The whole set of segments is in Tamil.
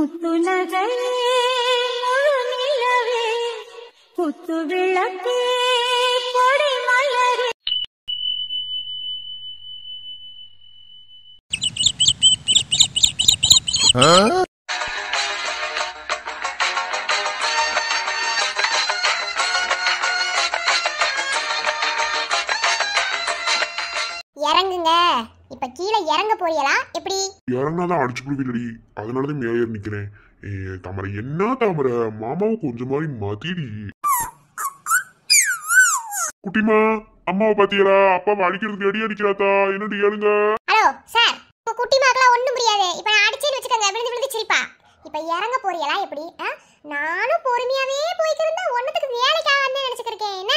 முத்து நகையே முழுநிலவே முத்து விளக்கே பொடி மலரே. இறங்குங்க. இப்ப கீழே இறங்க போறீங்களா? எப்படி இறங்கினாதான் அடிச்சு பிடிக்கலடி, அதனாலதான் மேல ஏறி நிக்கிறேன். தாமரை என்ன தாமரை, மாமாவை கொஞ்சம் மாதிரி மதிடி. குட்டிமா, அம்மாவை பாத்தியலா? அப்பாவை அடிக்கிறதுக்கு அடி அடிக்கிறாத்தா? என்னடி ஏழுங்க? ஹலோ சார், இப்ப குட்டி மாக்கெல்லாம் ஒண்ணும் புரியாது. இப்ப நான் அடிச்சேன்னு வச்சுக்கோங்க, விழுந்து விழுந்து சிரிப்பா. இப்ப இறங்க போறீங்களா? எப்படி நானும் பொறுமையாவே போய்க்கிருந்தா ஒன்னத்துக்கு வேலைக்காக வந்து நினைச்சுக்கிருக்கேன். என்ன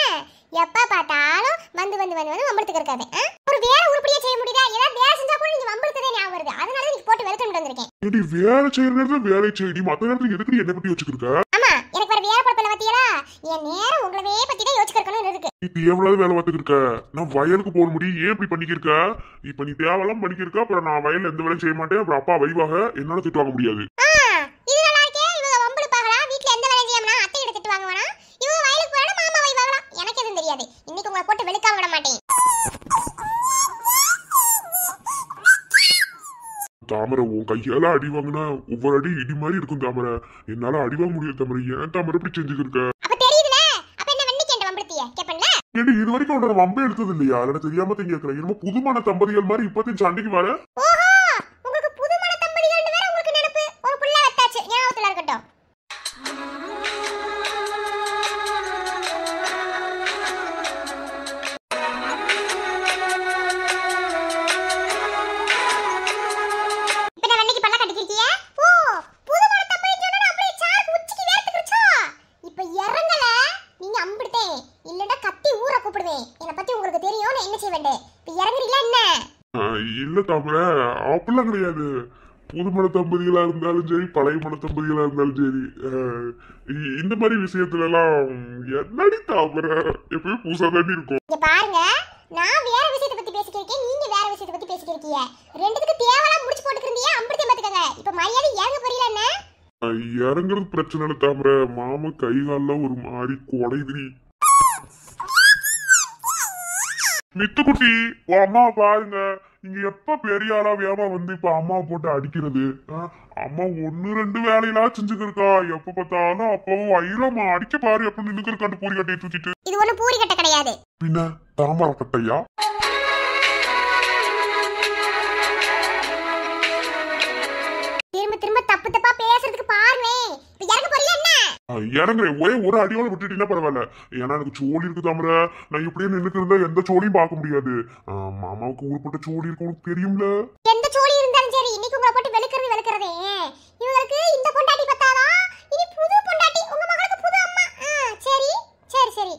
எப்ப பார்த்தாலும் வந்து வந்து வந்து வந்து வம்பளத்துக்கு இருக்காது. ஒரு வேலை உருப்படியா செய்ய முடியுதா? ஏதாவது வேலை செஞ்சா கூட நீங்க வம்பளத்ததே ஞாபகம் வருது. அதனால நீங்க போட்டு வெல்கம் வந்திருக்கேன். ஏடி வேலை செய்யற நேரத்துல வேலை செய்யடி, மத்த நேரத்துல எதுக்கு என்ன பத்தி யோசிச்சுக்கிருக்க? ஆமா, எனக்கு வேற வேலை படப்பல பாத்தியலா? என் நேரம் உங்களவே பத்தி தான் யோசிச்சிருக்கணும் இருக்கு. இப்ப எவ்வளவு வேலை பார்த்துக்கிருக்க? நான் வயலுக்கு போக முடியும், ஏன் இப்படி பண்ணிக்கிருக்க? இப்ப நீ தேவையெல்லாம் பண்ணிக்கிருக்க, அப்புறம் நான் வயல்ல எந்த வேலையும் செய்ய மாட்டேன், அப்புறம் அப்பா வைவாக என்னால திட்டு வாங்க முடியாது. இது நல்லா இருக்கே. இவங்க வம்பளுப்பாங்களா? வீட்ல எந்த வேலையும் செய்யாமனா அத்தை கிட்ட திட்டு வாங்குவானா? இவங்க வயலுக்கு போறா மாமா வைவாங்களா? எனக்கு எதுவும் தெரியாது. இன்னைக்கு உங்களை போட்டு வெளுக்காம விட மாட்டேன். தாமரை, உன் கையால அடி வாங்கினா ஒவ்வொரு அடி இடி மாதிரி இருக்கும் தாமரை. என்னால அடி வாங்க முடியாது தாமரை. ஏன் தாமரை இப்படி செஞ்சுக்கிருக்க? அப்ப தெரியுதுல, அப்ப என்ன வண்டி கேண்ட வம்பளுத்திய கேப்பன்ல? ஏடி இது வரைக்கும் உன்னோட வம்பே எடுத்தது இல்லையா? எனக்கு தெரியாம தான் கேட்கிறேன். என்னமோ புதுமான தம்பதிகள் மாதிரி இப்பத்தையும் சண்டைக்கு வர. ஓஹோ, உங்களுக்கு புதுமண தம்பதிகள்னு வேற உங்களுக்கு நினைப்பு. ஒரு புள்ள வத்தாச்சு, ஞாபகத்துல இருக்கட்டும். இல்ல தாமரை, அப்படிலாம் கிடையாது. புதுமண தம்பதிகளா இருந்தாலும் சரி, பழைய மன தம்பதிகளா இருந்தாலும் சரி, இந்த மாதிரி விஷயத்துல எல்லாம் என்னடி தாமரை எப்பயும் புதுசா தாண்டி இருக்கும். பாருங்க, நான் வேற விஷயத்தை பத்தி பேசிக்கிறேன், நீங்க வேற விஷயத்தை பத்தி பேசிக்கிறீங்க. ரெண்டுத்துக்கு தேவலாம் முடிச்சு போட்டுக்கிறீங்க. அம்புடியே பாத்துக்கங்க. இப்ப மரியாதை இறங்க போறீல என்ன? இறங்குறது பிரச்சனை இல்ல தாமரை, மாமா கை கால்லாம் ஒரு மாதிரி கொடைதிரி. மித்துக்குட்டி, உன் அம்மாவை பாருங்க. நீங்க எப்ப பெரிய ஆளா வேமா வந்து இப்ப அம்மாவை போட்டு அடிக்கிறது? அம்மா ஒன்னு ரெண்டு வேலையெல்லாம் செஞ்சுக்கிருக்கா. எப்ப பார்த்தாலும் அப்பாவும் வயிறம்மா அடிக்க பாரு எப்ப நின்னுக்கிருக்காண்டு பூரி கட்டையை தூக்கிட்டு. இது ஒண்ணு பூரி கட்டை கிடையாது, பின்ன தாமரை கட்டையா? திரும்ப திரும்ப தப்பு தப்பா பேசுறதுக்கு பாருங்க. இப்ப இறங்க போறீல என்ன? இறங்குறேன். ஒரே ஒரு அடியோட விட்டுட்டீங்கன்னா பரவாயில்ல. ஏன்னா எனக்கு சோழி இருக்கு தாமரை. நான் இப்படியே நின்னுக்கு இருந்தா எந்த சோழியும் பார்க்க முடியாது. மாமாவுக்கு ஊருப்பட்ட சோழி இருக்கு, உனக்கு தெரியும்ல. எந்த சோழி இருந்தாலும் சரி, இன்னைக்கு உங்களை போட்டு வெளுக்கிறதே. இவங்களுக்கு இந்த பொண்டாட்டி பத்தாதான், இனி புது பொண்டாட்டி, உங்க மகளுக்கு புது அம்மா. சரி சரி சரி,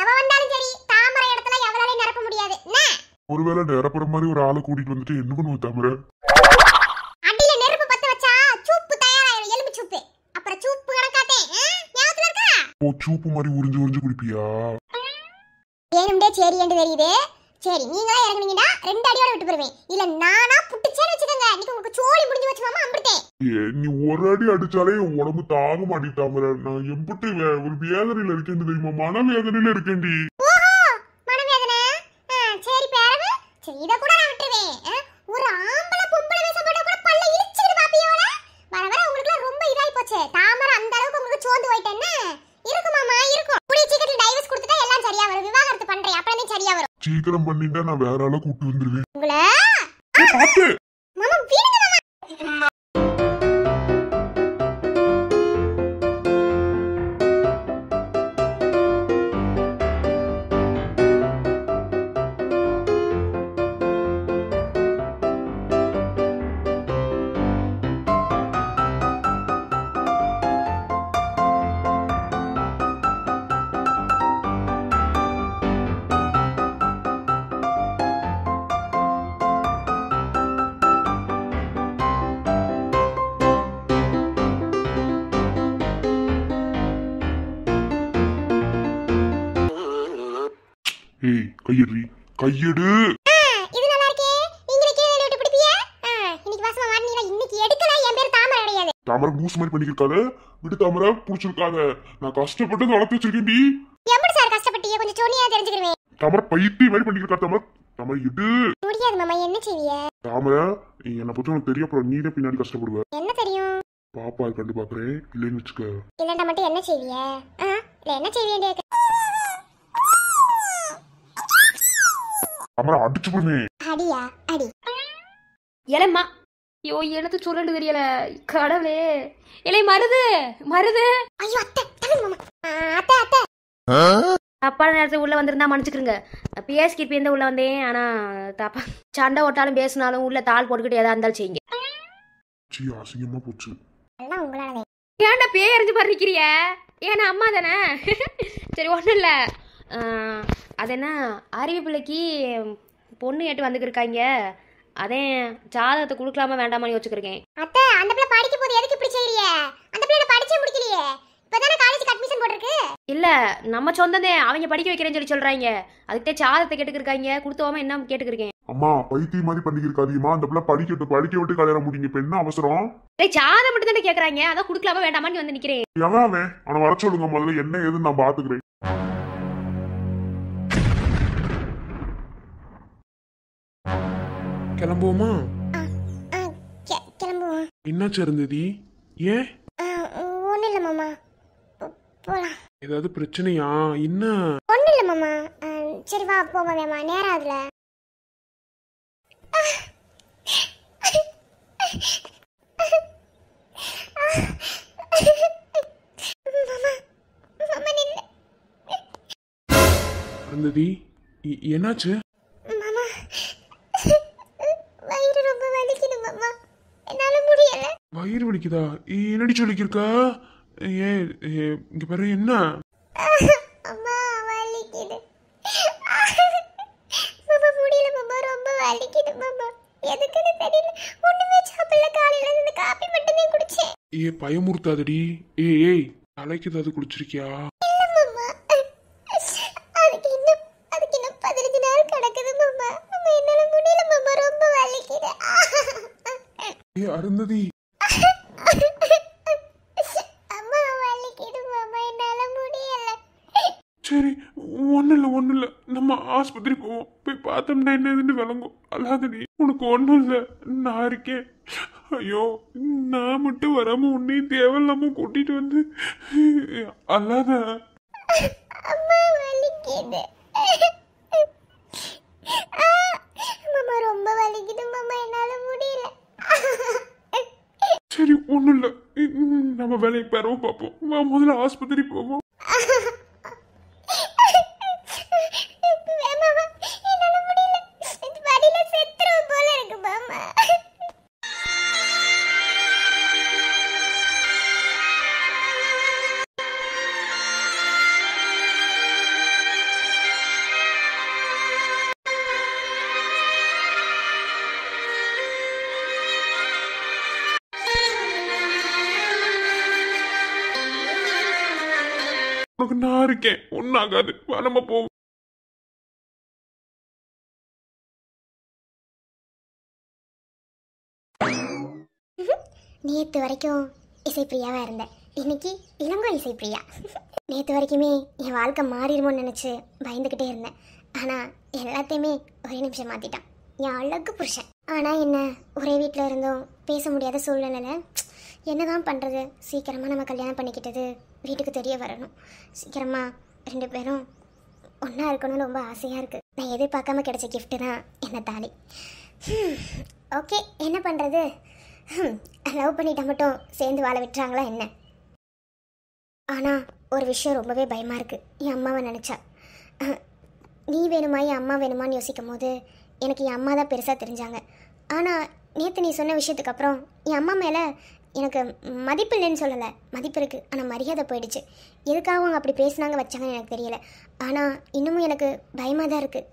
எவ வந்தாலும் சரி, தாமரை இடத்துல எவளாலையும் நிரப்ப முடியாது. என்ன ஒருவேளை நிரப்புற மாதிரி ஒரு ஆளை கூட்டிட்டு வந்துட்டு என்ன பண்ணுவோம் தாமரை? அடியில நெருப்பு பத்த வச்சா சூப்பு தயாராயிரும், எலும்பு சூப்பு. அப்புறம் சூப்பு கணக்காத்தே ஞாபகத்துல இருக்கா? ஓ, சூப்பு மாதிரி உறிஞ்சு உறிஞ்சு குடிப்பியா? வேணும்டே சரி என்று தெரியுது. சரி, நீங்களா இறங்குனீங்கடா, ரெண்டு அடியோட விட்டு போடுவேன். இல்ல நானா புட்டுச்சேன்னு வச்சுக்கோங்க, இன்னைக்கு உங்களுக்கு சோழி முடிஞ்சு வச்சு மாமா அம்பிட்டேன். நீ ஒரு அடி அடிச்சாலே உடம்பு தாங்க மாட்டேன். நான் எம்பிட்டு ஒரு வேதனையில இருக்கேன் தெரியுமா? மன வேதனையில இருக்கேன்டி. ஓஹோ, மனவேதனை. சரி பேரவு, சரி இத கூட நான் விட்டுருவேன். ஒரு ஆம்பளை பொம்பளை வேஷம் போட்டா கூட பல்ல இழிச்சிட்டு பாப்பியோட. வர வர உங்களுக்கு ரொம்ப இதாயி போச்சு. தாமரை அந்த அளவுக்கு உங்களுக்கு சோர்ந்து போயிட்டேன்னு இருக்கும் மாமா, இருக்கும். கூடிய சீக்கிரத்துல டைவர்ஸ் கொடுத்துட்டா எல்லாம் சரியா வரும். விவாகரத்து பண்றேன், அப்பதான் சரியா வரும். சீக்கிரம் பண்ணிட்டா நான் வேற ஆளை கூப்பிட்டு வந்துருவேன். உங்களை பாத்து மாமா வீடுங்க மாமா. ஏய், கையெடு கையெடு. இது நல்லா இருக்கே. நீங்களே கேளு விட்டு பிடிப்பியா? இன்னைக்கு வாசமா வாடனீங்க. இன்னைக்கு எடுக்கல. என் பேர் தாமரை கிடையாது. தாமரை லூஸ் மாதிரி பண்ணிருக்காத, விடு தாமரை, புடிச்சிருக்காத. நான் கஷ்டப்பட்டு வளர்த்து வச்சிருக்கேன்டி. எப்படி சார் கஷ்டப்பட்டீங்க? கொஞ்சம் சொன்னியா தெரிஞ்சுக்கிறேன். தாமரை பைத்தி மாதிரி பண்ணிருக்கா தாமரை. தாமரை இது முடியாது மாமா, என்ன செய்வீங்க? தாமரை, என்னை பத்தி உனக்கு தெரியும், அப்புறம் நீதான் பின்னாடி கஷ்டப்படுவ. என்ன தெரியும்? பாப்பா கண்டு பாக்குறேன், இல்லைன்னு வச்சுக்க. இல்லண்டா மட்டும் என்ன செய்வீங்க? இல்ல என்ன செய்வீங்க? தாமரை அடிச்சு போடுவேன். அடியா? அடி. இலைம்மா, ஐயோ எனக்கு சொல்லு தெரியல, கடவுளே. இலை மருது மருது. ஐயோ அத்தை, தள்ளுங்க மாமா. அத்தை அத்தை. தப்பான நேரத்தில் உள்ள வந்திருந்தா மன்னிச்சுக்கிறங்க. பேசிக்கிட்டு எந்த உள்ள வந்தேன், ஆனா தப்பா சண்டை ஓட்டாலும் பேசினாலும் உள்ள தாள் போட்டுக்கிட்டு எதா இருந்தாலும் செய்யுங்க. அசிங்கமா போச்சு. எல்லாம் உங்களால. ஏன்டா பேய் எறிஞ்சு பறிக்கிறிய? ஏன்னா அம்மா தானே. சரி ஒன்றும் இல்லை. அது என்ன, அறிவு பிள்ளைக்கு பொண்ணு ஏட்டு வந்துக்கிருக்காங்க. அதே ஜாதகத்தை கொடுக்கலாமா வேண்டாமான்னு யோசிச்சுருக்கேன். அத்தை, அந்த பிள்ளை படிக்க போது எதுக்கு இப்படி செய்றீங்க? அந்த பிள்ளை படிச்சே முடிக்கலையே, இப்பதானே காலேஜுக்கு அட்மிஷன் போட்டிருக்கு. இல்லை, நம்ம சொந்ததே, அவங்க படிக்க வைக்கிறேன்னு சொல்லி சொல்கிறாங்க. அதுக்கிட்டே ஜாதகத்தை கேட்டுக்கிருக்காங்க, கொடுத்தோமா என்ன கேட்டுக்கிருக்கேன். அம்மா பைத்திய மாதிரி பண்ணிருக்காதீமா, அந்த பிள்ளை படிக்க விட்டு கல்யாணம் முடிங்க. இப்ப என்ன அவசரம்? ஜாதகம் மட்டும் தானே கேட்குறாங்க, அதான் கொடுக்கலாமா வேண்டாமான்னு வந்து நிற்கிறேன். எவன் அவனை வர சொல்லுங்க, முதல்ல என்ன ஏதுன்னு நான் பாத்துக்கிறேன். கிளம்புவோமா? கிளம்புவோம். என்னாச்சு இருந்தது? ஏன்? ஒன்றும் இல்லை மாமா, போகலாம். ஏதாவது பிரச்சனையா? என்ன? ஒன்றும் இல்லை மாமா. சரி வா போவோம், வேமா நேரம் ஆகுதுல. இருந்தது என்னாச்சு? மாமா வயிறு ரொம்ப வலிக்குது மாமா, என்னால முடியல. வயிறு வலிக்குதா? என்னடி சொல்லிக்கிருக்கா? இங்க பாரு, என்ன? அம்மா வலிக்குது மாமா, முடியல மாமா, ரொம்ப வலிக்குது மாமா. எதுக்குன்னு தெரியல, ஒண்ணுமே சாப்பிடல. காலையில இருந்து காபி மட்டுமே குடிச்சேன். பயமுறுத்தாதடி. ஏய் தலைக்கு ஏதாவது குடிச்சிருக்கியா? இல்ல மாமா, அதுக்கு இன்னும் 15 நாள் கிடக்குது மாமா. மாமா என்னால முடியல மாமா, ரொம்ப வலிக்குது. அருந்ததி, அம்மா வலிக்குது மாமா, என்னால முடியல. சரி ஒண்ணு இல்ல, நம்ம ஆஸ்பத்திரி போவோம். போய் பார்த்தோம்னா என்ன ஏதுன்னு விளங்கும். அல்லாதடி, உனக்கு ஒண்ணும் இல்ல, நான் இருக்கேன். ஐயோ, நான் மட்டும் வராம உன்னையும் தேவையில்லாம கூட்டிட்டு வந்து அல்லாத. அம்மா வலிக்குது மாமா, ரொம்ப வலிக்குது மாமா, என்னால முடியல. சரி ஒண்ணும் இல்ல, நம்ம வேலையை பெறவும் பார்ப்போம். வா, முதல்ல ஆஸ்பத்திரி போவோம். மாமா என்னால முடியல, வலியில செத்துரும் போல இருக்கு மாமா. உனக்கு நான் இருக்கேன், ஒன்னாகாது. வா நம்ம போவோம். நேற்று வரைக்கும் இசைப்பிரியாவாக இருந்தேன், இன்னைக்கு இளங்கோ இசைப்பிரியா. நேற்று வரைக்குமே என் வாழ்க்கை மாறிடுமோன்னு நினச்சி பயந்துக்கிட்டே இருந்தேன். ஆனால் எல்லாத்தையுமே ஒரே நிமிஷம் மாற்றிட்டான் என் அழகு புருஷன். ஆனால் என்ன, ஒரே வீட்டில் இருந்தோம், பேச முடியாத சூழ்நிலையில் என்னதான் பண்ணுறது? சீக்கிரமாக நம்ம கல்யாணம் பண்ணிக்கிட்டது வீட்டுக்கு தெரிய வரணும். சீக்கிரமாக 2 பேரும் ஒன்றா இருக்கணும்னு ரொம்ப ஆசையாக இருக்குது. நான் எதிர்பார்க்காம கிடைச்ச கிஃப்ட்டு தான் என்ன தாலி. ஓகே, என்ன பண்ணுறது? லவ் பண்ணிட்டா மட்டும் சேர்ந்து வாழ விட்டுறாங்களா என்ன? ஆனால் ஒரு விஷயம் ரொம்பவே பயமாக இருக்குது. என் அம்மாவை நினச்சா. நீ வேணுமா என் அம்மா வேணுமான்னு யோசிக்கும் போது எனக்கு என் அம்மா தான் பெருசாக தெரிஞ்சாங்க. ஆனால் நேற்று நீ சொன்ன விஷயத்துக்கு அப்புறம் என் அம்மா மேலே எனக்கு மதிப்பு இல்லைன்னு சொல்லலை, மதிப்பு இருக்குது, ஆனால் மரியாதை போயிடுச்சு. எதுக்காக அவங்க அப்படி பேசுனாங்க வச்சாங்கன்னு எனக்கு தெரியல. ஆனால் இன்னமும் எனக்கு பயமாக தான் இருக்குது.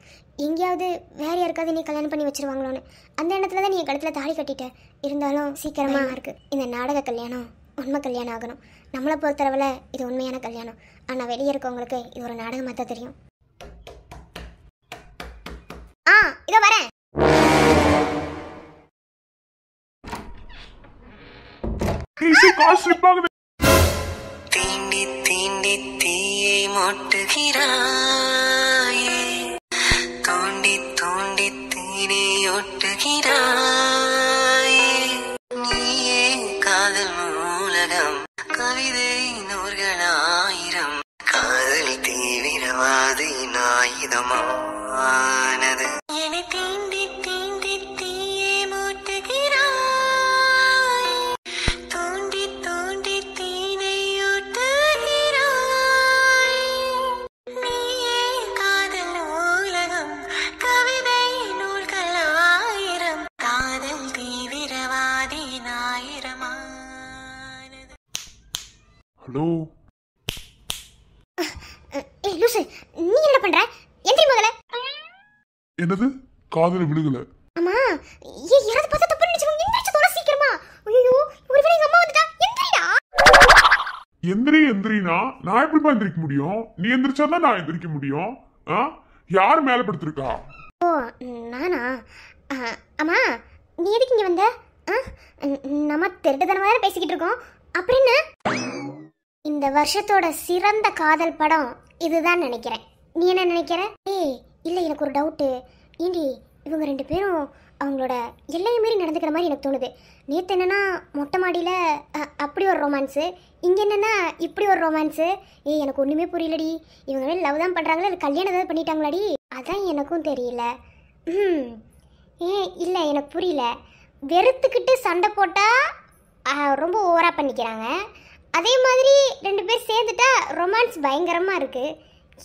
எங்கேயாவது வேறு யாருக்காவது நீ கல்யாணம் பண்ணி வச்சுருவாங்களோன்னு. அந்த இடத்துல தான் நீ என் கழுத்தில் தாலி கட்டிட்ட. இருந்தாலும் சீக்கிரமாக இருக்குது. இந்த நாடக கல்யாணம் உண்மை கல்யாணம் ஆகணும். நம்மளை பொறுத்தளவில் இது உண்மையான கல்யாணம். ஆனால் வெளியே இருக்கவங்களுக்கு இது ஒரு நாடகமாக தான் தெரியும். இதோ வரேன். கால் ஸ்லிப் ஆகுது. தீண்டி தீண்டி தீயை மூட்டுகிறாயே, தோண்டி தோண்டி தீனை ஒட்டுகிறாயே. நீயே காதல் மூலகம், கவிதை நூறுகளாயிரம், காதல் தீவிரவாதி ஆயுதமானது. என்னை தீண்டி தீண்டி தீயை மூட்டுகிறாய், தோண்டி தோண்டி தீனை ஒட்டுகிறாய். நீயே காதல் நூலகம், கவிதை நூல்களாயிரம், காதல் தீவிரவாதி ஆயிரமானது. ஹலோ, ஏய் லூசு, நீ என்ன பண்ற? எந்திரி முதல்ல. என்னது காதல விழுகல? அம்மா, யாராவது பார்த்தா தப்பு நினைச்சுக்கோங்க. எந்திரிச்சு தோட சீக்கிரமா. ஐயோ, ஒருவேளை எங்க அம்மா வந்துட்டா. எந்திரிடா. எந்திரினா நான் எப்படிப்பா எந்திரிக்க முடியும்? நீ எந்திரிச்சாதான் நான் எந்திரிக்க முடியும். யார் மேல படுத்திருக்கா? ஓ, நானா? அம்மா, நீ எதுக்கு இங்க வந்த? நம்ம திருட்டுத்தனமா பேசிக்கிட்டு இருக்கோம். அப்புறம் என்ன? இந்த வருஷத்தோட சிறந்த காதல் படம் இதுதான் நினைக்கிறேன். நீ என்ன நினைக்கிற? ஏய் இல்லை, எனக்கு ஒரு டவுட்டு. ஏண்டி இவங்க ரெண்டு பேரும் அவங்களோட எல்லையை மீறி நடந்துக்கிற மாதிரி எனக்கு தோணுது. நேற்று என்னன்னா மொட்டை மாடியில் அப்படி ஒரு ரொமான்ஸு, இங்கே என்னென்னா இப்படி ஒரு ரொமான்ஸு. ஏய் எனக்கு ஒன்றுமே புரியலடி. இவங்க லவ் தான் பண்ணுறாங்களா இல்லை கல்யாணம் ஏதாவது பண்ணிட்டாங்களாடி? அதான் எனக்கும் தெரியல. இல்லை எனக்கு புரியல. வெறுத்துக்கிட்டு சண்டை போட்டால் ரொம்ப ஓவராக பண்ணிக்கிறாங்க. அதே மாதிரி ரெண்டு பேர் சேர்ந்துட்டா ரொமான்ஸ் பயங்கரமாக இருக்குது.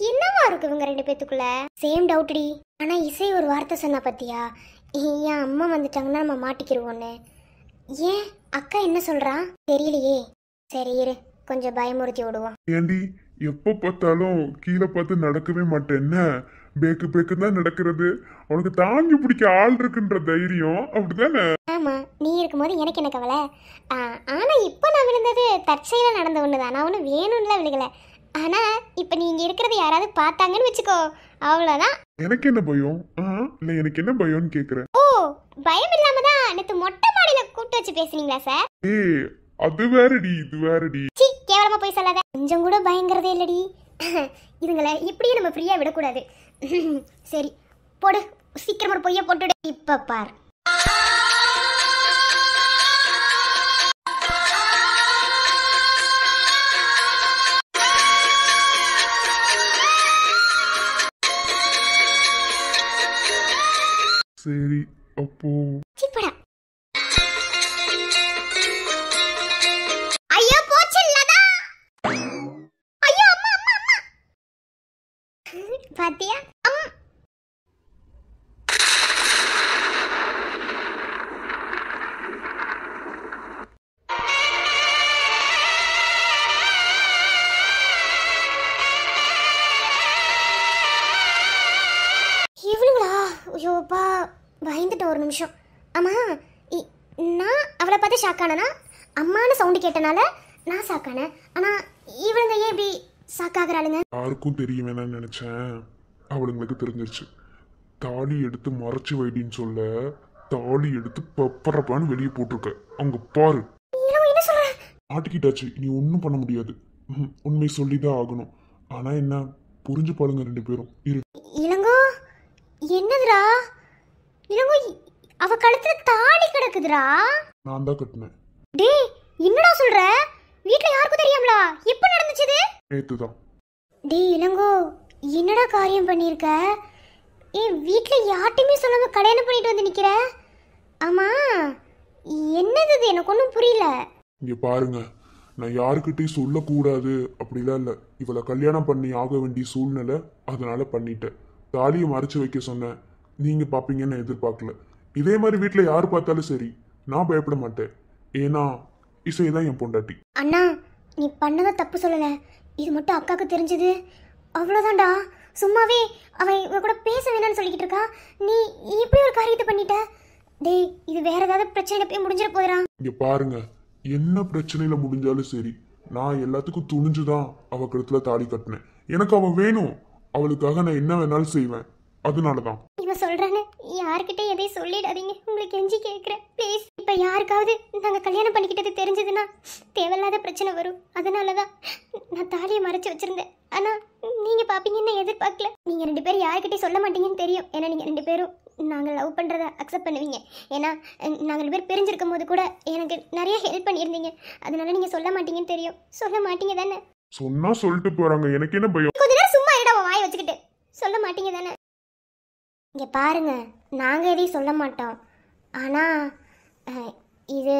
என்னவா இருக்கு இவங்க ரெண்டு பேத்துக்குள்ள? சேம் டவுட்டி. ஆனால் இசை ஒரு வார்த்தை சொன்னா பத்தியா, என் அம்மா வந்துட்டாங்கன்னா நம்ம மாட்டிக்கிருவோன்னு. ஏன் அக்கா என்ன சொல்றா தெரியலையே. சரி இரு, கொஞ்சம் பயமுறுத்தி விடுவோம். ஏண்டி எப்ப பார்த்தாலும் கீழே பார்த்து நடக்கவே மாட்டேன். என்ன பேக்கு பேக்கு தான் நடக்கிறது? உனக்கு தாங்கி பிடிக்க ஆள் இருக்குன்ற தைரியம் அப்படிதானே? ஆமா, நீ இருக்கும்போது எனக்கு என்ன கவலை? ஆனா இப்போ நான் விழுந்தது தற்செயலா நடந்த ஒண்ணுதான். நான் ஒன்றும் வேணும்ல விழுகல. ஆனா இப்ப நீங்க இருக்கிறது யாராவது பார்த்தாங்கன்னு வச்சுக்கோ, அவ்வளவுதான். எனக்கு என்ன பயம்? இல்ல எனக்கு என்ன பயம்னு கேக்குறேன். ஓ, பயம் இல்லாம தான் நேத்து மொட்டை மாடியில கூப்பிட்டு வச்சு பேசுனீங்களா சார்? ஏய் அது வேறடி இது வேறடி. சி, கேவலமா போய் சொல்லாத. கொஞ்சம் கூட பயங்கரதே இல்லடி. இதுங்களை இப்படியே நம்ம ஃப்ரீயா விடக்கூடாது. சரி போடு, சீக்கிரமா ஒரு பொய்ய போட்டுடு. இப்ப பார். சரி அப்போ சிப்படா. ஐயோ போச்சல்லடா. ஐயோ அம்மா அம்மா அம்மா. பாத்தியா? இவளுங்களா? ஐயோப்பா, பயந்துட்டேன் ஒரு நிமிஷம். ஆமா, நான் அவளை பார்த்து ஷாக் ஆனா, அம்மானு சவுண்டு கேட்டனால நான் ஷாக் ஆனேன். ஆனா இவளுங்க ஏன் இப்படி ஷாக் ஆகுறாளுங்க? யாருக்கும் தெரிய வேணாம்னு நினைச்சேன். அவளுங்களுக்கு தெரிஞ்சிருச்சு. தாலி எடுத்து மறைச்சு வைடின்னு சொல்ல, தாலி எடுத்து பப்பரப்பான்னு வெளியே போட்டிருக்க. அவங்க பாரு. என்ன சொல்ற? மாட்டிக்கிட்டாச்சு, நீ ஒன்றும் பண்ண முடியாது. உண்மை சொல்லிதான் ஆகணும். ஆனா என்ன, புரிஞ்சு பாருங்க ரெண்டு பேரும். இரு. இளங்கோ, என்னதுடா? இளங்கோ, அவ கழுத்துல தாலி கிடக்குதுடா. நான் தான் கட்டினேன். டேய், என்னடா சொல்ற? வீட்ல யாருக்கும் தெரியாமலா? எப்ப நடந்துச்சு இது? நேத்துதான். டேய் இளங்கோ, என்னடா காரியம் பண்ணிருக்க? வீட்ல யார்ட்டையுமே சொல்லாம கல்யாணம் பண்ணிட்டு வந்து நிக்கிற. ஆமா, என்னது இது? எனக்கு ஒன்றும் புரியல. இங்க பாருங்க, நான் யாருக்கிட்டையும் சொல்லக்கூடாது அப்படிலாம் இல்லை. இவளை கல்யாணம் பண்ணி ஆக வேண்டிய சூழ்நிலை, அதனால பண்ணிட்டேன். தாலியை மறைச்சு வைக்க சொன்னேன், நீங்க பாப்பீங்கன்னு எதிர்பார்க்கல. இதே மாதிரி வீட்டுல யாரு பார்த்தாலும் சரி, நான் பயப்பட மாட்டேன். ஏன்னா இசைதான் என் பொண்டாட்டி. அண்ணா, நீ பண்ணத தப்பு சொல்லல. இது மட்டும் அக்காக்கு தெரிஞ்சது அவ்வளவுதான்டா. சும்மாவே அவன் இவ கூட பேச வேணாம்னு சொல்லிக்கிட்டு இருக்கா. நீ இப்படி ஒரு காரியத்தை பண்ணிட்ட. டேய், இது வேற ஏதாவது பிரச்சனை போய் முடிஞ்சிட போயிடா. இங்க பாருங்க, என்ன பிரச்சனையில முடிஞ்சாலும் சரி, நான் எல்லாத்துக்கும் துணிஞ்சுதான் அவ கழுத்துல தாலி கட்டினேன். எனக்கு அவ வேணும். அவளுக்காக நான் என்ன வேணாலும் செய்வேன். அதனாலதான் இவன் சொல்றான்னு யாருக்கிட்டையும் எதையும் சொல்லிடாதீங்க, உங்களுக்கு கெஞ்சி கேட்குறேன் ப்ளீஸ். இப்போ யாருக்காவது நாங்கள் கல்யாணம் பண்ணிக்கிட்டது தெரிஞ்சதுன்னா தேவையில்லாத பிரச்சனை வரும். அதனால தான் நான் தாலியை மறைச்சு வச்சிருந்தேன். ஆனால் நீங்கள் பார்ப்பீங்கன்னு எதிர்பார்க்கல. நீங்கள் 2 பேரும் யாருக்கிட்டையும் சொல்ல மாட்டீங்கன்னு தெரியும். ஏன்னா நீங்கள் 2 பேரும் நாங்கள் லவ் பண்ணுறத அக்செப்ட் பண்ணுவீங்க. ஏன்னா நாங்கள் 2 பேர் பிரிஞ்சிருக்கும் போது கூட எனக்கு நிறைய ஹெல்ப் பண்ணியிருந்தீங்க. அதனால நீங்கள் சொல்ல மாட்டீங்கன்னு தெரியும். சொல்ல மாட்டீங்க தானே? சொன்னா சொல்லிட்டு போறாங்க, எனக்கு என்ன பயம்? கொஞ்ச நேரம் சும்மா இருடா, வாய் வச்சுக்கிட்டு. சொல்ல மாட்டீங்க தானே? இங்கே பாருங்க, நாங்கள் எதையும் சொல்ல மாட்டோம். ஆனால் இது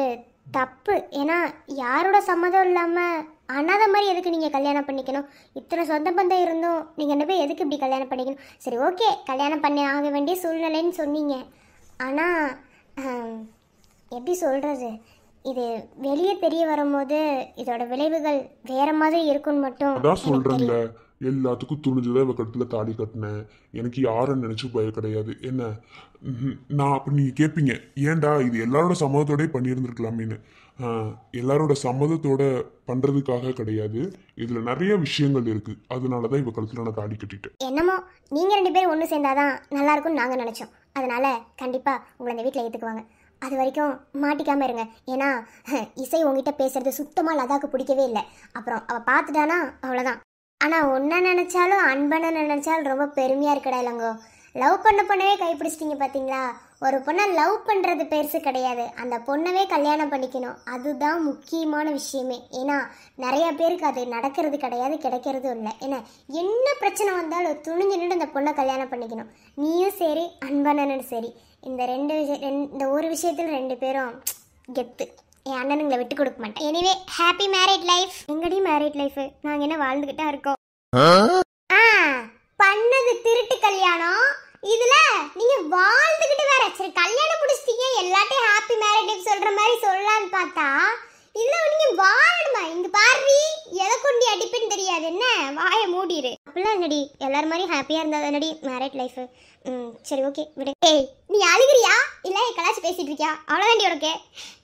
தப்பு. ஏன்னா யாரோட சம்மதம் இல்லாமல் அனாதை மாதிரி எதுக்கு நீங்கள் கல்யாணம் பண்ணிக்கணும்? இத்தனை சொந்த பந்தம் இருந்தும் நீங்கள் 2 பேர் எதுக்கு இப்படி கல்யாணம் பண்ணிக்கணும்? சரி ஓகே, கல்யாணம் பண்ணி ஆக வேண்டிய சூழ்நிலைன்னு சொன்னீங்க. ஆனால் எப்படி சொல்கிறது, இது வெளியே தெரிய வரும்போது இதோட விளைவுகள் வேற மாதிரி இருக்குன்னு மட்டும் அதான் எனக்கு சொல்றேன்ல, தெரியும். எல்லாத்துக்கும் துணிஞ்சுதான் இவ கழுத்துல தாலி கட்டினேன். எனக்கு யாரும் நினைச்சு பயம் கிடையாது. என்ன நான் அப்ப நீங்க கேட்பீங்க, ஏன்டா இது எல்லாரோட சம்மதத்தோட பண்ணியிருந்திருக்கலாமேன்னு. எல்லாரோட சம்மதத்தோட பண்றதுக்காக கிடையாது, இதுல நிறைய விஷயங்கள் இருக்கு. அதனாலதான் இவ கழுத்துல நான் தாலி கட்டிட்டேன். என்னமோ நீங்கள் 2 பேரும் ஒன்று சேர்ந்தாதான் நல்லா இருக்கும்னு நாங்கள் நினச்சோம். அதனால கண்டிப்பாக உங்களை இந்த வீட்டில் ஏற்றுக்குவாங்க. அது வரைக்கும் மாட்டிக்காமல் இருங்க. ஏன்னா இசை உங்ககிட்ட பேசுறது சுத்தமாக லதாக்கு பிடிக்கவே இல்லை. அப்புறம் அவள் பார்த்துட்டானா அவ்வளோதான். ஆனால் ஒன்றை நினச்சாலும் அன்பனை நினச்சாலும் ரொம்ப பெருமையாக இருக்கடா இல்லைங்கோ. லவ் பண்ண பொண்ணவே கைப்பிடிச்சிட்டிங்க பார்த்தீங்களா? ஒரு பொண்ணை லவ் பண்ணுறது பெருசு கிடையாது, அந்த பொண்ணவே கல்யாணம் பண்ணிக்கணும். அதுதான் முக்கியமான விஷயமே. ஏன்னா நிறைய பேருக்கு அது நடக்கிறது கிடையாது, கிடைக்கிறதும் இல்லை. ஏன்னா என்ன பிரச்சனை வந்தாலும் துணிஞ்சு நின்று அந்த பொண்ணை கல்யாணம் பண்ணிக்கணும். நீயும் சரி, அன்பனனும் சரி. இந்த ஒரு விஷயத்தில் 2 பேரும் கெத்து. என் அண்ணனுங்களை விட்டு கொடுக்க மாட்டேன். Anyway happy married life. எங்கடி மேரிட் லைஃப்? நாங்கள் என்ன வாழ்ந்துக்கிட்டா இருக்கோம். பண்ணது திருட்டு கல்யாணம், இதுல நீங்க வாழ்ந்துகிட்டு வேற. சரி கல்யாணம் முடிச்சிட்டீங்க, எல்லாத்தையும் ஹாப்பி மேரிட் லைஃப் சொல்ற மாதிரி சொல்லலான்னு பார்த்தா இல்ல நீங்க வாழணுமா? இங்க பாரு, எதை கொண்டு அடிப்புன்னு தெரியாது. என்ன வாயை மூடிடு. அப்படிலாம் என்னடி, எல்லாரும் மாதிரி ஹாப்பியா இருந்தா தானடி மேரிட் லைஃப். சரி ஓகே விடு. ஏய் நீ அழுகிறியா இல்ல கலாச்சி பேசிட்டு இருக்கியா? அவ்வளோதாண்டி உனக்கு.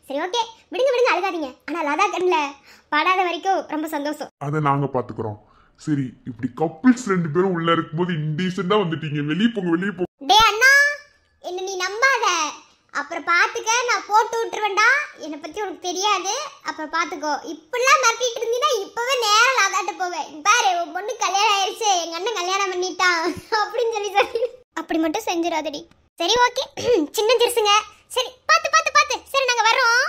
சரி ஓகே விடுங்க விடுங்க, அழுகாதீங்க. ஆனா லதா கண்ணில் படாத வரைக்கும் ரொம்ப சந்தோஷம். அதை நாங்க பாத்துக்கிறோம். சரி, இப்படி கப்பிள்ஸ் 2 பேரும் உள்ள இருக்கும்போது இன்டீசெண்டா வந்துட்டீங்க. வெளியே போங்க, வெளியே போங்க. டே அண்ணா, என்ன நீ நம்பாத. அப்புறம் பாத்துக்க, நான் போட்டு விட்டுருவேன்டா. என்னை பத்தி உனக்கு தெரியாது, அப்புறம் பாத்துக்கோ. இப்படிலாம் மிரட்டிட்டு இருந்தீங்கன்னா இப்பவே நேரம் லதாட்ட போவேன். பாரு உன் பொண்ணு கல்யாணம் ஆயிடுச்சு, எங்க அண்ணன் கல்யாணம் பண்ணிட்டான் அப்படின்னு சொல்லி அப்படி மட்டும் செஞ்சிடாதடி. சரி ஓகே, சின்ன சிறுசுங்க. சரி பாத்து பாத்து பாத்து. சரி நாங்க வரோம்.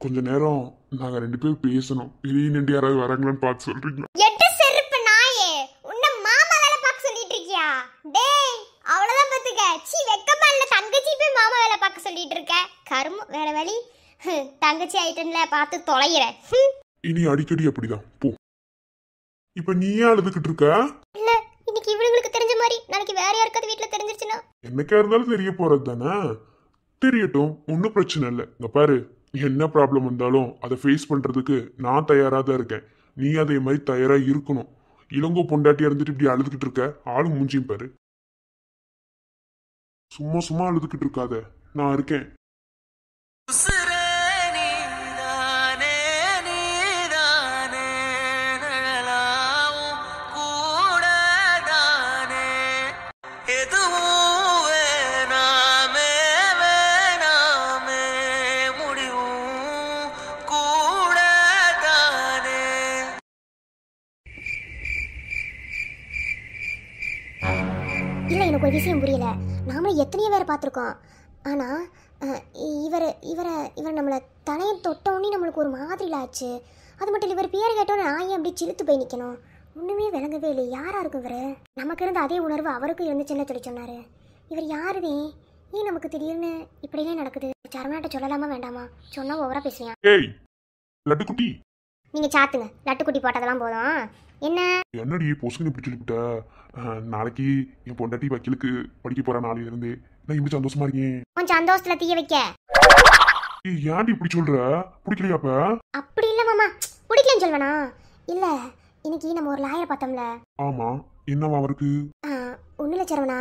கொஞ்ச நேரம் நாங்க 2 பேரும் பேசணும். பெரிய நின்று யாராவது வராங்களான்னு பார்த்து சொல்றீங்களா? எட்டு செருப்பு நாயே, உன்னை மாமா வேலை பார்க்க சொல்லிட்டு இருக்கியா? டேய் அவ்வளவுதான் பாத்துக்க. சீ வெக்கமா இல்ல, தங்கச்சி போய் மாமா வேலை பார்க்க சொல்லிட்டு இருக்க. கரும வேற வழி. தங்கச்சி ஐட்டன்ல பார்த்து தொலைகிற. இனி அடிக்கடி அப்படிதான் போ. இப்ப நீயே அழுதுகிட்டு இருக்க? இல்ல இன்னைக்கு இவங்களுக்கு தெரிஞ்ச மாதிரி நாளைக்கு வேற யாருக்காவது வீட்டுல தெரிஞ்சிருச்சுன்னா? என்னைக்கா இருந்தாலும் தெரிய போறது தானே. தெரியட்டும், ஒன்றும் பிரச்சனை இல்லை. இங்க பாரு, என்ன ப்ராப்ளம் வந்தாலும் அதை ஃபேஸ் பண்றதுக்கு நான் தயாரா தான் இருக்கேன். நீ அதே மாதிரி தயாரா இருக்கணும். இளங்கோ பொண்டாட்டியா இருந்துட்டு இப்படி அழுதுகிட்டு இருக்க, ஆளு மூஞ்சியும் பாரு. சும்மா சும்மா அழுதுகிட்டு இருக்காத, நான் இருக்கேன். இல்லை எனக்கு ஒரு விஷயம் புரியல. நாமளும் எத்தனையோ பேரை பார்த்துருக்கோம். ஆனால் இவர் நம்மளை தலையை தொட்டோன்னே நம்மளுக்கு ஒரு மாதிரில ஆச்சு. அது மட்டும் இல்லை, இவர் பேர் கேட்டோன்னு நான் ஏன் அப்படி சிலுத்து போய் நிற்கணும்? ஒன்றுமே விளங்கவே இல்லை. யாராக இருக்கும் இவர்? நமக்கு இருந்த அதே உணர்வு அவருக்கும் இருந்துச்சுன்னு சொல்லி சொன்னார். இவர் யாருதே? ஏன் நமக்கு திடீர்னு இப்படியே நடக்குது? சரவணாட்ட சொல்லலாமா வேண்டாமா? சொன்னால் ஓவராக பேசுவேன். ஏய் லட்டுக்குட்டி, நீங்கள் சாத்துங்க. லட்டுக்குட்டி போட்டதெல்லாம் போதும். என்ன என்னடி பொசுக்குன்னு இப்படி சொல்லிவிட்ட? நாளைக்கு என் பொண்டாட்டி வக்கீலுக்கு படிக்க போற நாளையில இருந்து நான் இப்படி சந்தோஷமா இருக்கேன். கொஞ்சம் சந்தோஷத்துல தீய வைக்க. ஏன்டி இப்படி சொல்ற? பிடிக்கலையா? அப்ப அப்படி இல்ல மாமா, பிடிக்கலன்னு சொல்வேனா? இல்ல இன்னைக்கு நம்ம ஒரு லாயரை பார்த்தோம்ல. ஆமா, என்னவா அவருக்கு? ஒன்றும் இல்லை சரவணா,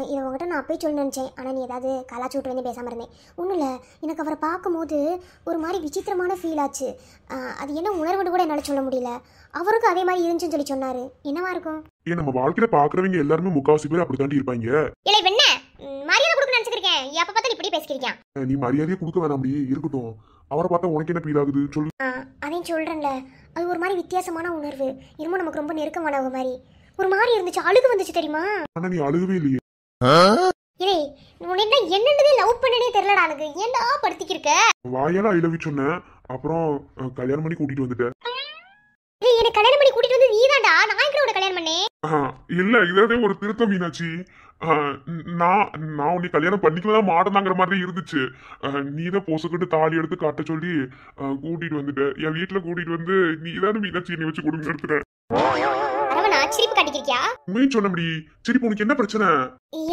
இதை உங்ககிட்ட நான் அப்பயே சொல்ல நினச்சேன். ஆனால் நீ ஏதாவது கலாச்சி விட்டு வந்து பேசாமல் இருந்தேன். ஒன்றும் இல்லை, எனக்கு அவரை பார்க்கும்போது ஒரு மாதிரி விசித்திரமான ஃபீல் ஆச்சு. அது என்ன உணர்வுன்னு கூட என்னால் சொல்ல முடியல. அவருக்கும் அதே மாதிரி இருந்துச்சுன்னு சொல்லி சொன்னார். என்னவா இருக்கும்? நம்ம வாழ்க்கையில பாக்குறவங்க எல்லாருமே முக்காவாசி பேர் அப்படி தாண்டி இருப்பாங்க. இல்லை என்ன மரியாதை கொடுக்க எப்ப பார்த்தாலும் இப்படி பேசிக்கிறீங்க. நீ மரியாதையே கொடுக்க வேணாம், அப்படியே இருக்கட்டும். அவரை பார்த்தா உனக்கு என்ன ஃபீல் ஆகுது சொல்லு. அதையும் சொல்றேன்ல, அது ஒரு மாதிரி வித்தியாசமான உணர்வு. இருமோ நமக்கு ரொம்ப நெருக்கமானவங்க மாதிரி ஒரு மாதிரி இருந்துச்சு. அழுகு வந்துச்சு தெரியுமா? ஆனா நீ அழுகவே இல்லையே. ஏய் உன்னை என்னன்னதே லவ் பண்ணனே தெரியலடா எனக்கு. ஏன்டா படுத்திக்கிருக்க? வாயால ஐ லவ் யூ சொன்னேன், அப்புறம் கல்யாணம் பண்ணி கூட்டிட்டு வந்துட்டேன். ஏய் என்ன கல்யாணம் பண்ணி கூட்டிட்டு வந்து நீதான்டா? நான் எங்கட கல்யாணம் பண்ணேன்? இல்ல இதே ஒரு திருத்தம் மீனாட்சி. நான் உன்னை கல்யாணம் பண்ணிக்கலாம் மாட்டேனாங்கிற மாதிரி இருந்துச்சு. நீதான் பொசுக்கிட்டு தாலி எடுத்து காட்ட சொல்லி கூட்டிட்டு வந்துட்ட. என் வீட்டுல கூட்டிட்டு வந்து நீதானே மீனாட்சி என்னை வச்சு கொடுங்க எடுத்துட்டேன். சிரிப்பு காட்டிக்கிறியா? உண்மையை சொன்னபடி. சரி உனக்கு என்ன பிரச்சனை?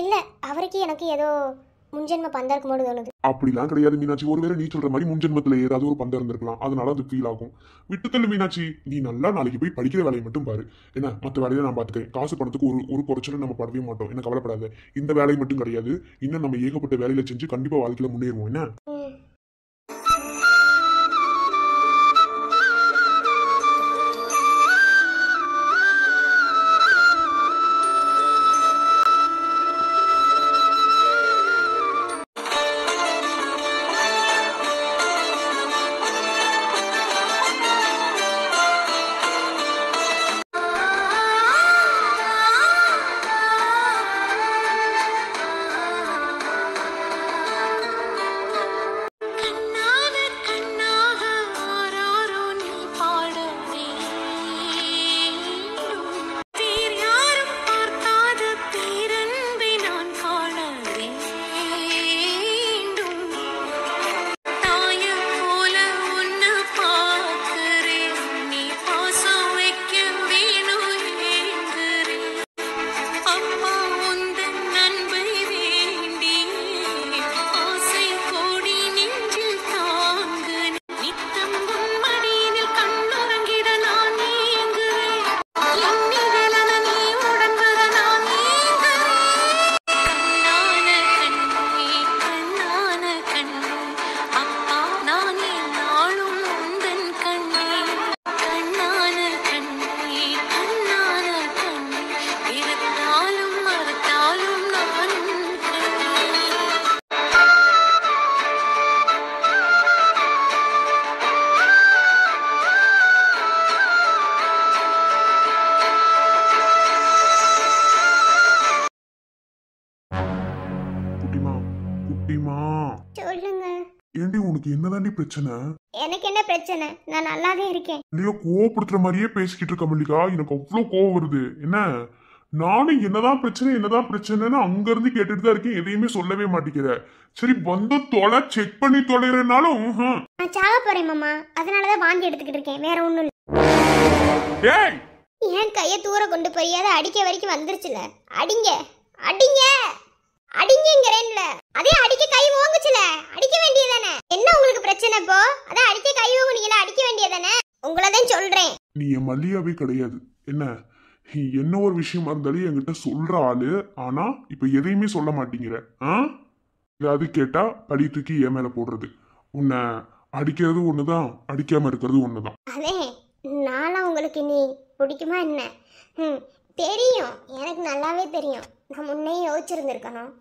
இல்ல அவருக்கு எனக்கு ஏதோ முன்ஜென்ம பந்தம் இருக்கும்போது தோணுது. அப்படிலாம் கிடையாது மீனாட்சி. ஒருவேளை நீ சொல்ற மாதிரி முன்ஜென்மத்துல ஏதாவது ஒரு பந்தம் இருந்திருக்கலாம், அதனால அது ஃபீல் ஆகும். விட்டுத்தள்ளு மீனாட்சி. நீ நல்லா நாளைக்கு போய் படிக்கிற வேலையை மட்டும் பாரு என்ன. மற்ற வேலையை நான் பாத்துக்கிறேன். காசு பணத்துக்கு ஒரு குறைச்சலும் நம்ம படவே மாட்டோம் என்ன, கவலைப்படாத. இந்த வேலை மட்டும் கிடையாது, இன்னும் நம்ம ஏகப்பட்ட வேலையில செஞ்சு கண்டிப்பா வாழ்க்கையில முன்னேறுவோம் என்ன. சொல்லுங்க. ஏண்டி உனக்கு என்னதாண்டி பிரச்சனை? எனக்கு என்ன பிரச்சனை? நான் நல்லாவே இருக்கேன். இல்லையோ கோவப்படுத்துற மாதிரியே பேசிக்கிட்டு இருக்க மல்லிகா. எனக்கு அவ்வளவு கோவம் வருது என்ன. நானும் என்னதான் பிரச்சனைன்னு அங்க இருந்து கேட்டுட்டு தான் இருக்கேன், எதையுமே சொல்லவே மாட்டேங்கிற. சரி வந்து தொலை, செக் பண்ணி தொலைறனாலும் நான் சாக போறேன் மாமா, அதனாலதான் வாந்தி எடுத்துக்கிட்டு இருக்கேன், வேற ஒண்ணும் இல்ல. ஏய் ஏன் கைய தூர கொண்டு போய் அதை அடிக்க வரைக்கும் வந்துருச்சுல. அடிங்க அடிங்க அடிங்கிறேன்ல. அதே அடிக்க கை ஓங்குச்சுல, அடிக்க வேண்டியதானே. என்ன உங்களுக்கு பிரச்சனை இப்போ? அதான் அடிக்க கை ஓங்குனீங்களா, அடிக்க வேண்டியதானே. உங்களதான் சொல்றேன். நீ என் மல்லிகாவே கிடையாது என்ன. என்ன ஒரு விஷயமா இருந்தாலும் என்கிட்ட சொல்ற ஆளு, ஆனா இப்ப எதையுமே சொல்ல மாட்டேங்கிற. ஏதாவது கேட்டா பழி தூக்கி என் மேல போடுறது. உன்னை அடிக்கிறது ஒண்ணுதான், அடிக்காம இருக்கிறது ஒண்ணுதான். அதே நானும் உங்களுக்கு நீ பிடிக்குமா என்ன? தெரியும், எனக்கு நல்லாவே தெரியும். நான் முன்னே யோசிச்சிருந்திருக்கணும்.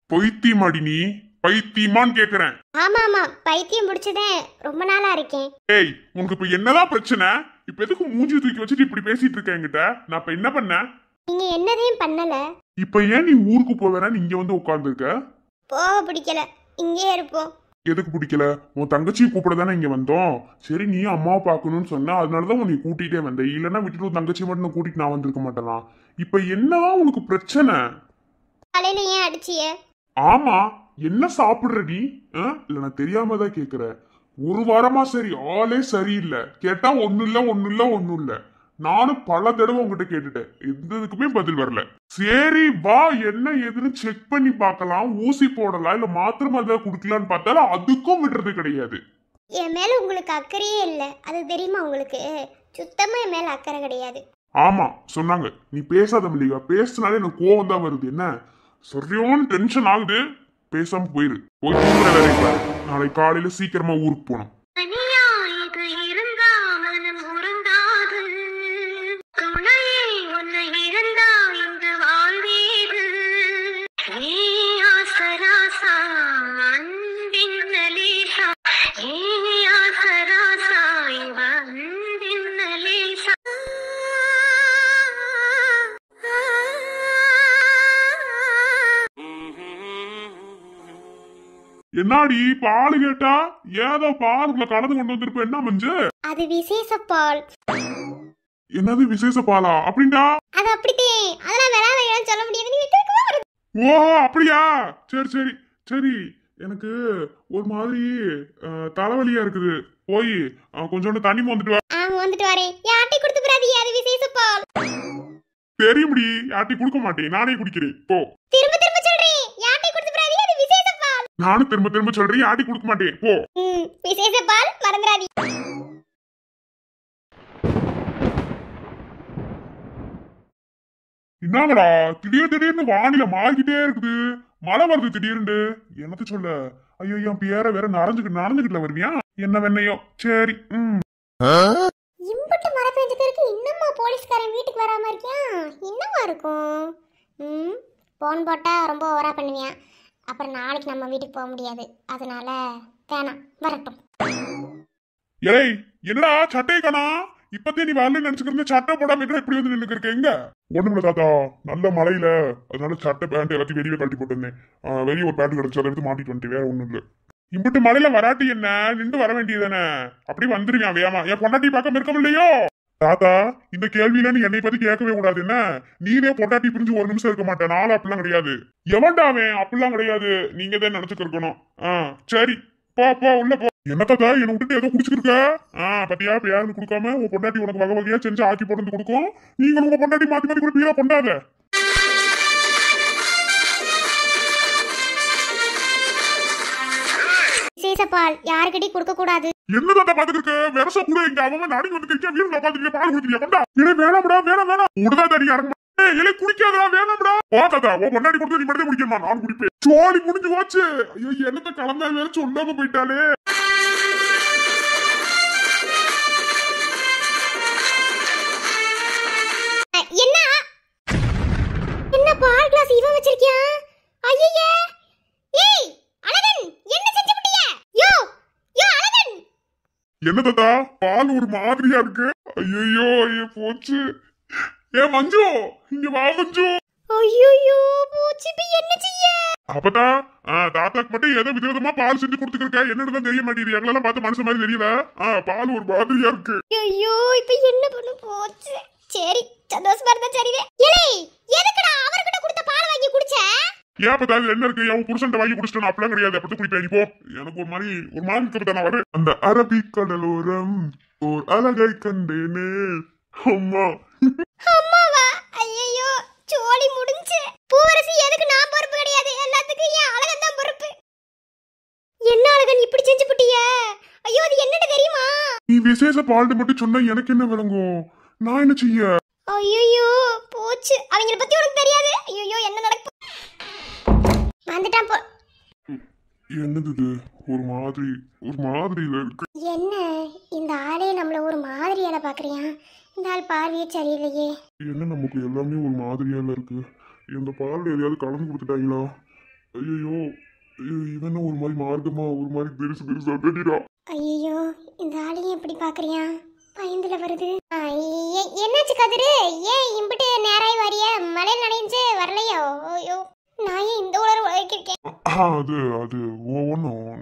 பைத்தியமாடி நீ? பைத்தியமான்னு கேக்குறேன். ஆமா ஆமா, பைத்தியம் முடிச்சதே ரொம்ப நாளா இருக்கேன். ஏய் உனக்கு இப்ப என்னதான் பிரச்சனை? இப்ப எதுக்கு மூஞ்சி தூக்கி வச்சுட்டு இப்படி பேசிட்டு இருக்க என்கிட்ட? நான் இப்ப என்ன பண்ண? நீங்க என்னதையும் பண்ணல. இப்ப ஏன் நீ ஊருக்கு போவேன்னு இங்க வந்து உட்கார்ந்து இருக்க? போக பிடிக்கல, இங்கே இருப்போம். எதுக்கு பிடிக்கல? உன் தங்கச்சியை கூப்பிட தானே இங்க வந்தோம். சரி நீ அம்மாவை பாக்கணும்னு சொன்ன, அதனாலதான் உன்னை கூட்டிகிட்டே வந்தேன். இல்லைன்னா விட்டுட்டு உன் தங்கச்சி மட்டும் கூட்டிட்டு நான் வந்திருக்க மாட்டேனா? இப்ப என்னதான் உனக்கு பிரச்சனை? காலையில ஏன் அடிச்சிய? ஆமா, என்ன சாப்பிடுற நீ? இல்ல நான் தெரியாம தான் கேக்குறேன். ஒரு வாரமா சரி ஆளே சரியில்லை. கேட்டா ஒண்ணு இல்ல. நானும் பல தடவை உங்ககிட்ட கேட்டுட்டேன், எதுக்குமே பதில் வரல. சரி வா, என்ன ஏதுன்னு செக் பண்ணி பார்க்கலாம், ஊசி போடலாம், இல்ல மாத்திரை மருந்து குடுக்கலான்னு பார்த்தாலும் அதுக்கும் விடுறது கிடையாது. என் மேல உங்களுக்கு அக்கறையே இல்லை, அது தெரியுமா உங்களுக்கு? சுத்தமா என் மேல அக்கறை கிடையாது. ஆமா சொன்னாங்க. நீ பேசாத மல்லிகா, பேசினாலே எனக்கு கோவம் தான் வருது. என்ன சரியான டென்ஷன் ஆகுது. பேசாம போயிரு, போய் தூங்குற வேலைக்கு பாரு. நாளை காலையில சீக்கிரமா ஊருக்கு போனோம். உன்னை இழந்தா இங்கு வாழ்வீது நீ ஆசரா என்னாடி பால் கேட்டா ஏதோ பாலுக்குள்ள கலந்து கொண்டு வந்திருப்ப, என்ன மஞ்சு? அது விசேஷ பால். என்னது விசேஷ பாலா? அப்படின்டா அது அப்படித்தே, அதெல்லாம் விளையாட சொல்ல முடியாது. நீ விக்கிறதுக்கு வருது. ஓஹோ அப்படியா? சரி சரி சரி. எனக்கு ஒரு மாதிரி தலைவலியா இருக்குது. போய் கொஞ்சோண்டு தண்ணி வந்துட்டு வா. வந்துட்டு வரேன். யார்ட்டி கொடுத்து பிராதி, அது விசேஷ பால். தெரியும்டி, யார்ட்டி கொடுக்க மாட்டேன், நானே குடிக்கிறேன். போ. திரும்ப திரும்ப சொல்றேன், யார்ட்டி கொடுத்து பிராதி, அது விசேஷ பால். நானும் திரும்ப திரும்ப சொல்றேன், யார்ட்டி கொடுக்க மாட்டேன். போ. விசேஷ பால் மறந்துடாதி. என்னங்கடா திடீர்னு வானிலை மாறிக்கிட்டே இருக்குது. மழை வருது திடீர்னு. என்னத்த சொல்ல? ஐயோ என் பேரை வேற நனைஞ்சுக்கிட்டுல வருவியா? என்ன வெண்ணையோ. சரி. இம்புட்டு மழை பெஞ்சதுக்கு இருக்கு, இன்னுமா போலீஸ்காரன் வீட்டுக்கு வராம இருக்கியா? என்னவா இருக்கும்? போன் போட்டா ரொம்ப ஓவரா பண்ணுவியான். அப்புறம் நாளைக்கு நம்ம வீட்டுக்கு போக முடியாது. அதனால வேணாம், வரட்டும். ஏய் என்னடா சட்டை காணா? இப்பத்தே நீ வரல நினைச்சுக்கிற, சட்டை போடாம இப்படி வந்து நின்று இருக்க. எங்க? ஒண்ணுமில்ல தாத்தா, நல்ல மழையில அதனால சட்டை பேண்ட் எல்லாத்தையும் வெளியில கழட்டி போட்டு வந்தேன். வெளியே ஒரு பேண்ட் கிடைச்சு, அதை எடுத்து மாட்டிட்டு வந்துட்டு. வேற ஒண்ணும் இல்ல. இம்பிட்டு மழையில வராட்டி என்ன, நின்று வர வேண்டியதானே? அப்படி வந்துருவியான் வேமா. என் பொண்டாட்டி பார்க்க இருக்க இல்லையோ? தாத்தா இந்த கேள்வியில நீ என்னை பத்தி கேட்கவே கூடாது. என்ன நீனே பொண்டாட்டி பிரிஞ்சு ஒரு நிமிஷம் இருக்க மாட்டேன். நானும் அப்படிலாம் கிடையாது. எவன்டாவே அப்படிலாம் கிடையாது. நீங்க தான் நினைச்சுக்க இருக்கணும். சரி போ போ உள்ள போ. என்ன தாத்தா என்ன விட்டுட்டு ஏதோ குடிச்சுக்கிருக்க? பத்தியா பேருந்து கொடுக்காம உன் பொண்டாட்டி உனக்கு வகை வகையா செஞ்சு ஆக்கி போட்டு கொடுக்கும். நீங்களும் உங்க பொண்டாட்டி மாத்தி மாத்தி கூட பீரா கொண்டாத. விசேஷப்பால் யாருக்கிட்டே கொடுக்க கூடாது. என்ன தாத்தா பாத்துக்க? விரச கூட இங்க அவன் நாளைக்கு வந்து கிரிக்கா வீட்டுல உட்காந்துட்டு பால் குடிக்கிறியா? கொண்டா. வேணாம்டா வேணாம் உடனே தனியா இறங்க. இலை குடிக்காதா? வேணாம்டா. தாத்தா உன் பொண்டாட்டி கொடுத்து நீ மட்டும் குடிக்கணுமா? நான் குடிப்பேன். சோழி முடிஞ்சு போச்சு. ஐயோ என்னத்த கலந்தா வேற சொல்லாம போயிட்டாலே. என்ன என்ன பால் கிளாஸ் இவன் வச்சிருக்கியா? ஐயே ஏய் அழகன், என்ன செஞ்சுட்டிய? யோ யோ அழகன். என்ன தாத்தா பால் ஒரு மாதிரியா இருக்கு? ஐயோ போச்சு. ஏ மஞ்சு இங்க வா மஞ்சு. ஐயோ போச்சு, இப்ப என்ன செய்ய? அப்பதா தாத்தாக்கு மட்டும் ஏதோ விதவிதமா பால் செஞ்சு கொடுத்துருக்க. என்னன்னு தெரிய மாட்டேங்குது. எங்களெல்லாம் பார்த்து மனுஷன் மாதிரி தெரியல. பால் ஒரு மாதிரியா இருக்கு. ஐயோ இப்ப என்ன பண்ண? போச்சு. சரி சந்தோஷமா இருந்தா சரிவே. ஏலே எதுக்குடா அவர்கிட்ட கொடுத்த பால் வாங்கி குடிச்ச? ஏன் பத்தா என்ன இருக்கு? அவன் புருஷன் வாங்கி குடிச்சிட்டு அப்படிலாம் கிடையாது. அப்படி குடிப்பேன். போ. எனக்கு ஒரு மாதிரி இருக்கிறத நான் வரேன். அந்த அரபிக்கடலோரம் ஓர் அழகை கண்டேனே. அம்மா அம்மாவா? ஐயோ சோலி முடிஞ்சு. பூவரசி எதுக்கு நான் பொறுப்பு கிடையாது. எல்லாத்துக்கும் என் அழகன் தான் பொறுப்பு. என்ன அழகன் இப்படி செஞ்சு புட்டிய? ஐயோ அது என்னன்னு தெரியுமா? நீ விசேஷ பால்ட்டு மட்டும் சொன்னா எனக்கு என்ன விளங்கும்? நான் என்ன செய்ய? ஐயோ போச்சு. அவங்கள பத்தி உனக்கு தெரியாது. ஐயோ என்ன நடக்கும்? வந்துட்டான் போ. என்னது இது? ஒரு மாதிரியில இருக்கு. என்ன இந்த ஆளே நம்மள ஒரு மாதிரியால பாக்குறியா? இந்த ஆள் பார்வையே சரியில்லையே. என்ன நமக்கு எல்லாமே ஒரு மாதிரியால இருக்கு. இந்த பால் எதையாவது கலந்து கொடுத்துட்டாங்களா? ஐயோ இவன் ஒரு மாதிரி மார்க்கமா ஒரு மாதிரி பெருசா தெரியுதா? ஐயோ இந்த ஆளையும் எப்படி பாக்குறியா? பயந்துல வருது. என்னாச்சு கதிரு? ஏன் இம்பிட்டு நேராய் வரிய? மழை நனைஞ்சு வரலையோ? ஐயோ நான் ஏன் இந்த உலர் உழைக்கிறேன்? அது ஒன்னும்.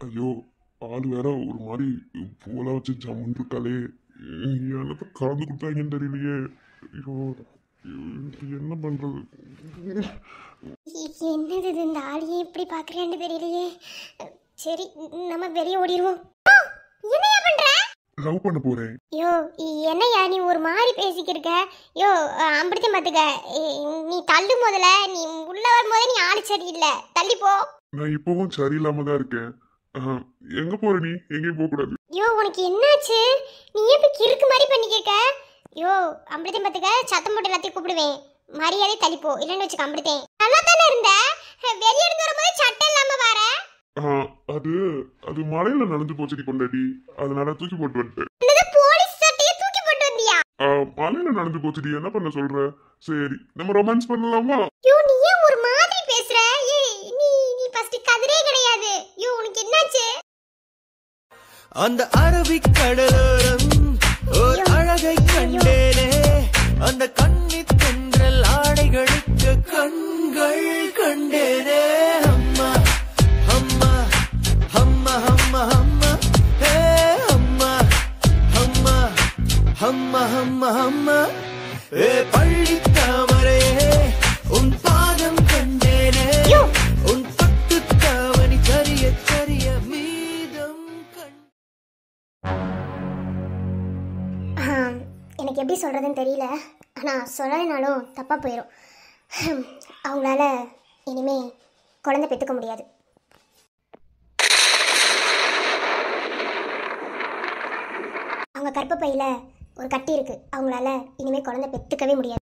ஐயோ ஆள் வேற ஒரு மாதிரி போல வச்சு ஜம்முன் இருக்காளே. எனக்கு கலந்து கொடுத்தாங்கன்னு தெரியலையே. ஐயோ என்ன பண்றது? என்னது இது? இந்த ஆளையே இப்படி பாக்குறேன்னு தெரியலையே. சரி நம்ம வெளியே ஓடிடுவோம். என்னையா பண்ற? லவ் பண்ண போறேன். யோ என்னையா நீ ஒரு மாதிரி பேசிக்கிருக்க? யோ அம்பிடிச்சு பாத்துக்க. நீ தள்ளு முதல்ல. நீ உள்ள வரும்போதே நீ ஆளு சரியில்லை. தள்ளி போ. நான் இப்பவும் சரியில்லாம தான் இருக்கேன். எங்க போற நீ? எங்கேயும் போக கூடாது. யோ உனக்கு என்னாச்சு? நீ ஏன் இப்ப கிறுக்கு மாதிரி பண்ணிக்க? யோ அம்பிடிச்சு பாத்துக்க. சத்தம் போட்டு எல்லாத்தையும் கூப்பிடுவேன். மரியாதை தள்ளிப்போ, இல்லன்னு வச்சுக்க. அம்பிடித்தேன் நல்லா தானே இருந்த. வெளியே இருந்து வரும்போது சட்டை இல்லாம வர. அது மழையில நனைஞ்சு போச்சு கொண்டாடி. அதனால தூக்கி போட்டு வந்துட்டேன். போலீஸ் சட்டையை தூக்கி போட்டு வந்தியா? மழையில நனைஞ்சு போச்சுடி. என்ன பண்ண சொல்ற? சரி நம்ம ரொமான்ஸ் பண்ணலாமா? யோ நீ ஏன் ஒரு மாதிரி பேசுற? நீ ஃபர்ஸ்ட் கதிரே கிடையாது. யோ உனக்கு என்னாச்சு? அந்த அரபிக்கடலோரம் ஓர் அழகை கண்டேனே. அந்த கண்ணி சொல்கிறதுன்னு தெரியல. ஆனால் சொல்லலைனாலும் தப்பாக போயிடும். அவங்களால இனிமே குழந்தை பெற்றுக்க முடியாது. அவங்க கர்ப்பப்பையில் ஒரு கட்டி இருக்குது. அவங்களால இனிமேல் குழந்தை பெற்றுக்கவே முடியாது.